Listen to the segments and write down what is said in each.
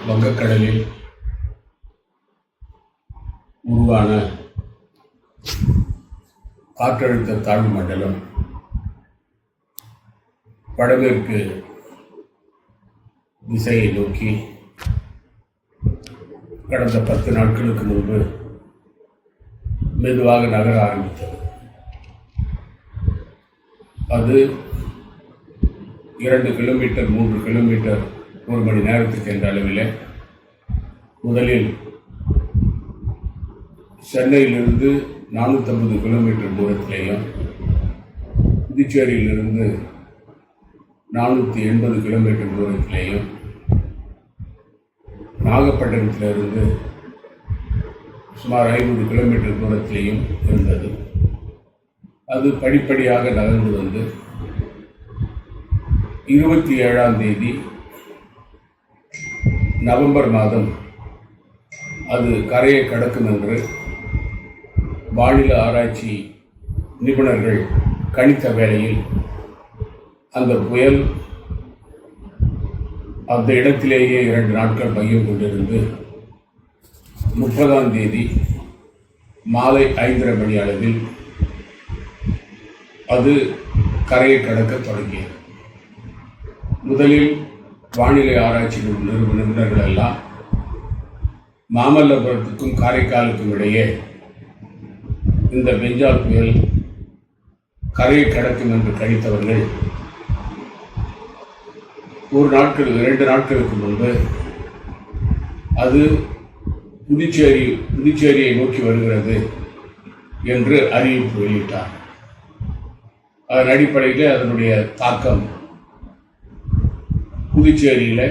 வங்கக்கடலில் உருவான காற்றழுத்த தாழ்வு மண்டலம் வடமேற்கு திசையை நோக்கி கடந்த 10 நாட்களுக்கு முன்பு மெதுவாக நகர ஆரம்பித்தது. அது 2 கிலோமீட்டர் 3 கிலோமீட்டர் ஒரு மணி நேரத்துக்கு என்ற அளவில் முதலில் சென்னையிலிருந்து 450 கிலோமீட்டர் தூரத்திலேயும் புதுச்சேரியிலிருந்து 480 கிலோமீட்டர் தூரத்திலேயும் நாகப்பட்டினத்திலிருந்து சுமார் 500 கிலோமீட்டர் தூரத்திலேயும் இருந்தது. அது படிப்படியாக நகர்ந்து வந்து 27ஆம் தேதி நவம்பர் மாதம் அது கரையை கடக்கும் என்று வானிலை ஆராய்ச்சி நிபுணர்கள் கணித்த வேளையில் அந்த புயல் அந்த இடத்திலேயே 2 நாட்கள் மையம் கொண்டிருந்து 30ஆம் தேதி மாலை 5:30 மணி அளவில் அது கரையை கடக்க தொடங்கியது. முதலில் வானிலை ஆராய்ச்சி நிபுணர்கள் எல்லாம் மாமல்லபுரத்துக்கும் காரைக்காலுக்கும் இடையே இந்த பெஞ்சால் புயல் கரையை கடக்கும் என்று கணித்தவர்கள் 2 நாட்களுக்கு முன்பு அது புதுச்சேரியை நோக்கி வருகிறது என்று அறிவிப்பு வெளியிட்டார். அதன் அடிப்படையில் அதனுடைய தாக்கம் புதுச்சேரியில்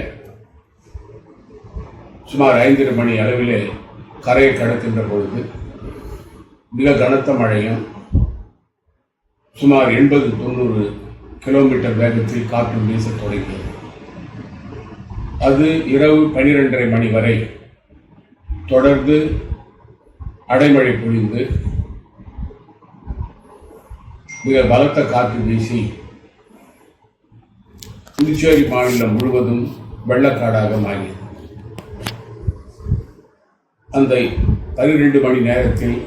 சுமார் 5:30 மணி அளவில் கரையை கடக்கின்ற பொழுது மிக கனத்த மழையும் சுமார் 80-90 கிலோமீட்டர் வேகத்தில் காற்று வீச தொடங்கியது. அது இரவு 12:30 மணி வரை தொடர்ந்து அடைமழை பொழிந்து மிக பலத்த காற்று வீசி புதுச்சேரி மாநிலம் முழுவதும் வெள்ளக்காடாக மாறியது. அந்த 12 மணி நேரத்தில்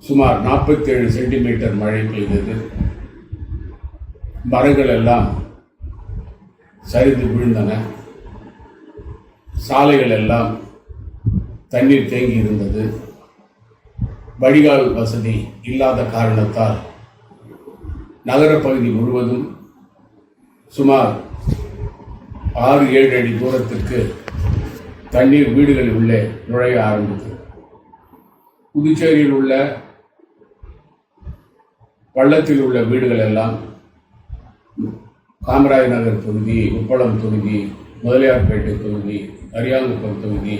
சுமார் 47 சென்டிமீட்டர் மழை பெய்தது. மரங்கள் எல்லாம் சரிந்து விழுந்தன. சாலைகள் எல்லாம் தண்ணீர் தேங்கி இருந்தது. வடிகால் வசதி இல்லாத காரணத்தால் நகரப்பகுதி முழுவதும் சுமார் 6-7 அடி தூரத்திற்கு தண்ணீர் வீடுகளில் உள்ளே நுழைய ஆரம்பித்தது. புதுச்சேரியில் உள்ள பள்ளத்தில் உள்ள வீடுகள் எல்லாம் காமராஜ் நகர் தொகுதி, உப்பளம் தொகுதி, முதலியார்பேட்டை தொகுதி, அரியாங்குப்பம் தொகுதி,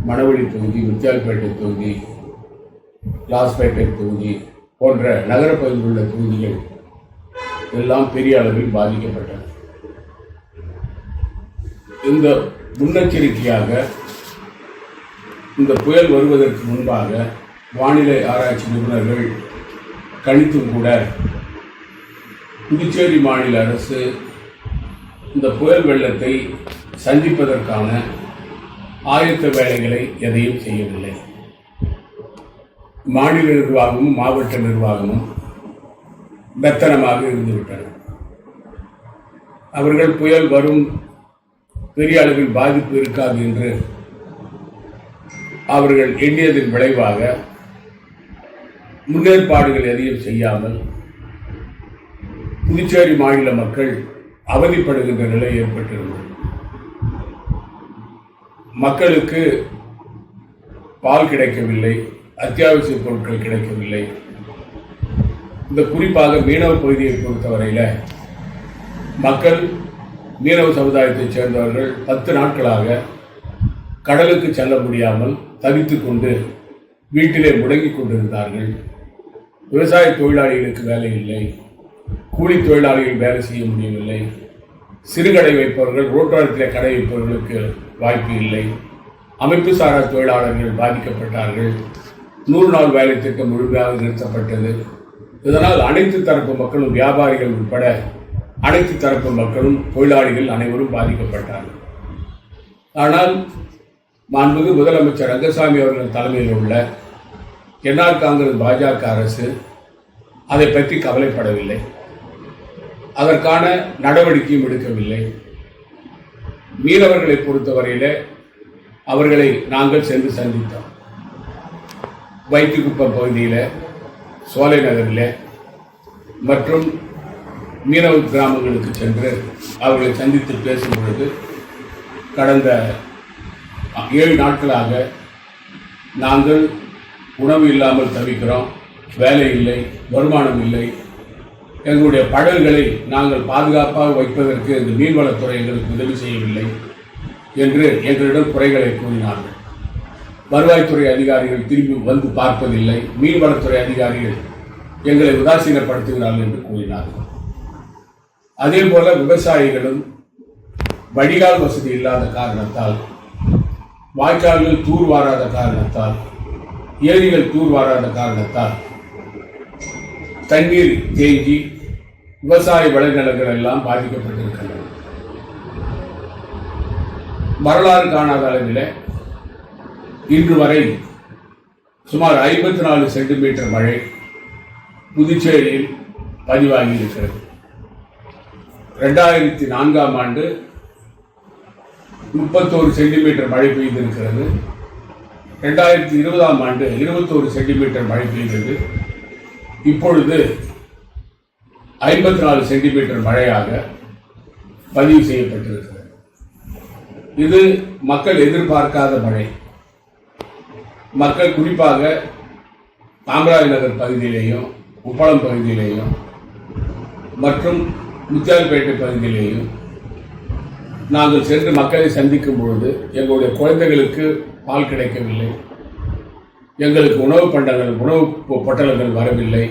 மணவெளி தொகுதி, முத்தியால்பேட்டை தொகுதி, லாஸ்பேட்டை தொகுதி போன்ற நகரப்பகுதியில் உள்ள தொகுதிகள் எல்லாம் பெரிய அளவில் பாதிக்கப்பட்டன. இந்த முன்னெச்சரிக்கையாக இந்த புயல் வருவதற்கு முன்பாக வானிலை ஆராய்ச்சி நிபுணர்கள் கணித்தும் கூட புதுச்சேரி மாநில அரசு இந்த புயல் வெள்ளத்தை சந்திப்பதற்கான ஆயத்த வேலைகளை எதையும் செய்யவில்லை. மாநில நிர்வாகமும் மாவட்ட நிர்வாகமும் மெத்தனமாக இருந்துவிட்டனர். அவர்கள் புயல் வரும், பெரிய அளவில் பாதிப்பு இருக்காது என்று அவர்கள் எண்ணியதன் விளைவாக முன்னேற்பாடுகள் எதையும் செய்யாமல் புதுச்சேரி மாநில மக்கள் அவதிப்படுகின்ற நிலை ஏற்பட்டிருந்தது. மக்களுக்கு பால் கிடைக்கவில்லை, அத்தியாவசிய பொருட்கள் கிடைக்கவில்லை. இந்த குறிப்பாக மீனவ பகுதியை பொறுத்தவரையில் மக்கள், மீனவ சமுதாயத்தைச் சேர்ந்தவர்கள் 10 நாட்களாக கடலுக்கு செல்ல முடியாமல் தவித்துக் கொண்டு வீட்டிலே முடங்கிக் கொண்டிருந்தார்கள். விவசாய தொழிலாளிகளுக்கு வேலை இல்லை, கூலி தொழிலாளிகள் வேலை செய்ய முடியவில்லை, சிறுகடை வைப்பவர்கள், ரோட்டோரத்திலே கடை வைப்பவர்களுக்கு வாய்ப்பு இல்லை, அமைப்பு சாரா தொழிலாளர்கள் பாதிக்கப்பட்டார்கள். 100 நாள் வேலை திட்டம் முழுமையாக நிறுத்தப்பட்டது. இதனால் அனைத்து தரப்பு மக்களும், வியாபாரிகள் உட்பட அனைத்து தரப்பு மக்களும், தொழிலாளிகள் அனைவரும் பாதிக்கப்பட்டார்கள். ஆனால் மாண்புமிகு முதலமைச்சர் ரங்கசாமி அவர்கள் தலைமையில் உள்ள என்ஆர் காங்கிரஸ் பாஜக அரசு அதை பற்றி கவலைப்படவில்லை, அதற்கான நடவடிக்கையும் எடுக்கவில்லை. மீனவர்களை பொறுத்தவரையில் அவர்களை நாங்கள் சென்று சந்தித்தோம். வைத்திக்குப்பம் பகுதியில், சோலை நகரில் மற்றும் மீனவ கிராமங்களுக்கு சென்று அவர்களை சந்தித்து பேசும் பொழுது, கடந்த 7 நாட்களாக நாங்கள் உணவு இல்லாமல் தவிக்கிறோம், வேலை இல்லை, வருமானம் இல்லை, எங்களுடைய படகுகளை நாங்கள் பாதுகாப்பாக வைப்பதற்கு இந்த மீன்வளத்துறை எங்களுக்கு உதவி செய்யவில்லை என்று எங்களிடம் குறைகளை கூறினார்கள். வருவாய்த்துறை அதிகாரிகள் திரும்பி வந்து பார்ப்பதில்லை, மீன்வளத்துறை அதிகாரிகள் எங்களை உதாசீனப்படுத்துகிறார்கள் என்று கூறினார்கள். அதே போல விவசாயிகளும் வடிகால் வசதி இல்லாத காரணத்தால், வாய்க்கால்கள் தூர்வாராத காரணத்தால், ஏரிகள் தூர்வாராத காரணத்தால் தண்ணீர் தேங்கி விவசாய விளைநிலங்கள் எல்லாம் பாதிக்கப்பட்டிருக்கின்றன. வரலாறு காணாத அளவில் இன்று வரை சுமார் 54 சென்டிமீட்டர் மழை புதுச்சேரியில் பதிவாகி இருக்கிறது. 2004ஆம் ஆண்டு 31 சென்டிமீட்டர் மழை பெய்திருக்கிறது. 2020ஆம் ஆண்டு 21 சென்டிமீட்டர் மழை பெய்தது. இப்பொழுது 54 சென்டிமீட்டர் மழையாக பதிவு செய்யப்பட்டிருக்கிறது. இது மக்கள் எதிர்பார்க்காத மழை. மக்கள் குறிப்பாக காமராஜ் நகர் பகுதியிலேயும், உப்பளம் பகுதியிலேயும் மற்றும் முத்தியால்பேட்டை பகுதியிலேயும் நாங்கள் சென்று மக்களை சந்திக்கும் பொழுது எங்களுடைய குழந்தைகளுக்கு பால் கிடைக்கவில்லை, எங்களுக்கு உணவு பொட்டலங்கள் வரவில்லை,